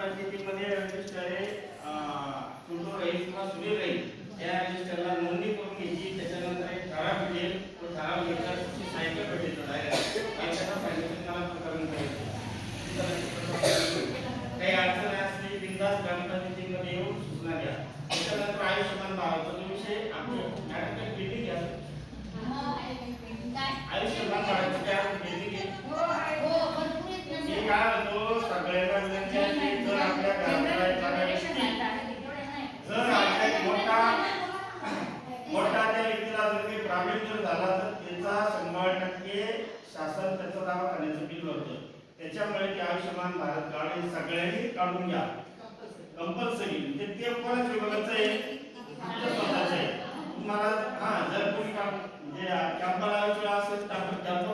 ग्रामपंचायतीमध्ये रजिस्टर आहे कुंटूर राहील किंवा सुनील राहील या रजिस्टरला नोंदणी करून घ्यायची. त्याच्यानंतर एक ठराव भेटेल, तो ठराव घेतल्यावर सायकल भेटेल काही अडचण असली बिंदास ग्रामपंचायतीमध्ये येऊन सूचना द्या. त्याच्यानंतर आयुष्यमान भारताचा विषय आपल्या मॅडम मीटिंग घ्या. आयुष्यमान भारताची काय मीटिंग आहे मी काय म्हणतो सगळ्यांना विनंती आहे की जर आपल्या घरात जर आपल्या मोठा त्या व्यक्तीला जर काही प्रॉब्लेम जर झाला तर त्याचा 100% शासन त्याचा दवाखान्याचं बिल भरतं. त्याच्यामुळे ते आयुष्यमान भारत कार्ड हे सगळ्यांनी काढून घ्या कंपल्सरी. म्हणजे ते कोणाच विभागाचं आहे आपल्या स्वतःचं आहे. तुम्हाला जर कोणी म्हणजे कॅम्पला असेल तर आपण कॅम्प